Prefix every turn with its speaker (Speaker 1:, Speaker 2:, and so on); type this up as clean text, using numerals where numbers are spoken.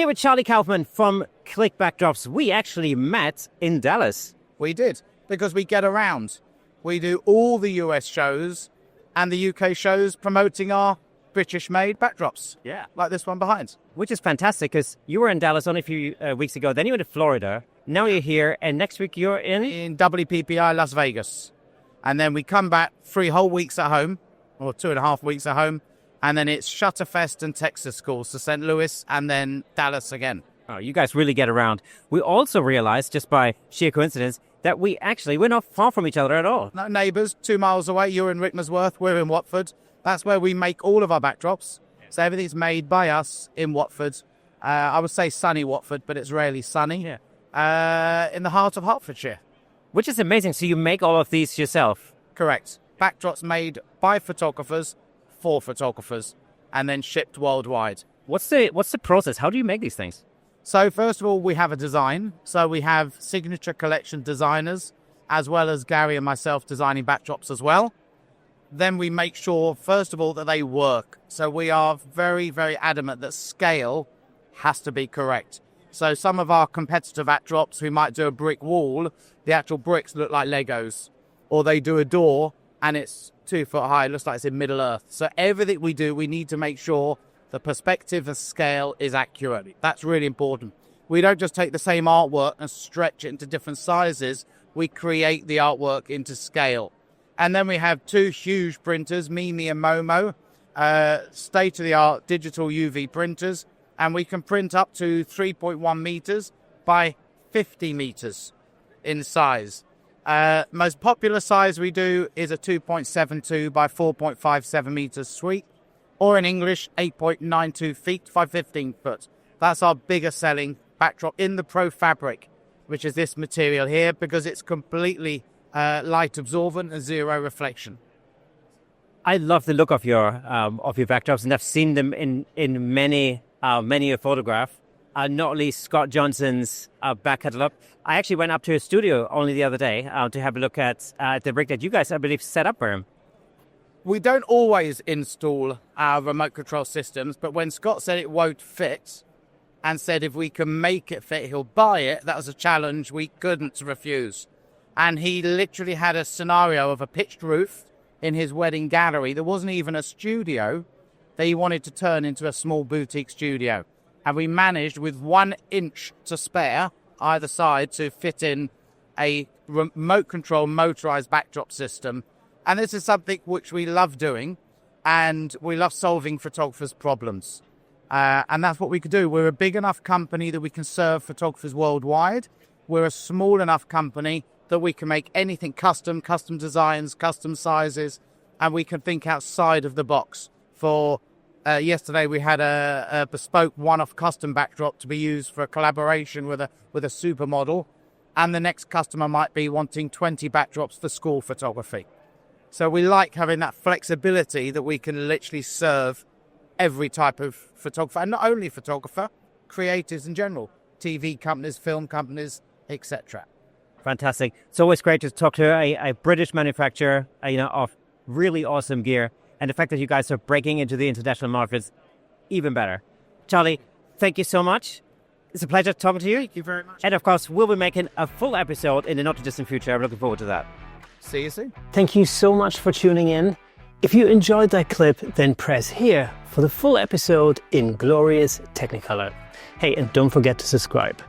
Speaker 1: here with Charlie Kauman from Click Backdrops. We actually met in Dallas.
Speaker 2: We did, because we get around. We do all the US shows and the UK shows promoting our British-made backdrops.
Speaker 1: Yeah.
Speaker 2: Like this one behind.
Speaker 1: Which is fantastic, because you were in Dallas only a few weeks ago. Then you went to Florida. Now you're here, and next week you're
Speaker 2: in WPPI Las Vegas. And then we come back 3 whole weeks at home, or 2.5 weeks at home. And then it's ShutterFest and Texas schools, so St. Louis and then Dallas again.
Speaker 1: Oh, you guys really get around. We also realized, just by sheer coincidence, that we're not far from each other at all.
Speaker 2: No, neighbours, 2 miles away. You're in Rickmansworth, we're in Watford. That's where we make all of our backdrops. So everything's made by us in Watford. I would say sunny Watford, but it's rarely sunny.
Speaker 1: Yeah.
Speaker 2: In the heart of Hertfordshire.
Speaker 1: Which is amazing. So you make all of these yourself?
Speaker 2: Correct. Backdrops made by photographers, for photographers, and then shipped worldwide.
Speaker 1: What's the process? How do you make these things?
Speaker 2: So first of all, we have a design. So we have signature collection designers, as well as Gary and myself designing backdrops as well. Then we make sure, first of all, that they work. So we are very, very adamant that scale has to be correct. So some of our competitor backdrops, we might do a brick wall, the actual bricks look like Legos. Or they do a door and it's 2 foot high, it looks like it's in Middle Earth. So everything we do, we need to make sure the perspective and scale is accurate. That's really important. We don't just take the same artwork and stretch it into different sizes. We create the artwork into scale. And then we have 2 huge printers, Mimi and Momo, state-of-the-art digital UV printers. And we can print up to 3.1 meters by 50 meters in size. Most popular size we do is a 2.72 by 4.57 meters suite, or in English, 8.92 feet by 15 foot. That's our biggest selling backdrop in the Pro Fabric, which is this material here, because it's completely light absorbent and zero reflection.
Speaker 1: I love the look of your backdrops, and I've seen them in many a photograph. Not least Scott Johnson's back catalog. I actually went up to his studio only the other day to have a look at the rig that you guys, I believe, set up for him.
Speaker 2: We don't always install our remote control systems, but when Scott said it won't fit and said if we can make it fit, he'll buy it, that was a challenge we couldn't refuse. And he literally had a scenario of a pitched roof in his wedding gallery. There wasn't even a studio that he wanted to turn into a small boutique studio. And we managed, with 1 inch to spare either side, to fit in a remote control motorized backdrop system. And this is something which we love doing, and we love solving photographers' problems. And that's what we could do. We're a big enough company that we can serve photographers worldwide. We're a small enough company that we can make anything custom designs, custom sizes, and we can think outside of the box. For yesterday, we had a bespoke one-off custom backdrop to be used for a collaboration with a supermodel, and the next customer might be wanting 20 backdrops for school photography. So we like having that flexibility that we can literally serve every type of photographer, and not only photographer, creatives in general, TV companies, film companies, etc.
Speaker 1: Fantastic. It's always great to talk to a British manufacturer, of really awesome gear. And the fact that you guys are breaking into the international markets, even better. Charlie, thank you so much. It's a pleasure talking to you.
Speaker 2: Thank you very much.
Speaker 1: And of course, we'll be making a full episode in the not too distant future. I'm looking forward to that.
Speaker 2: See you soon.
Speaker 3: Thank you so much for tuning in. If you enjoyed that clip, then press here for the full episode in glorious Technicolor. Hey, and don't forget to subscribe.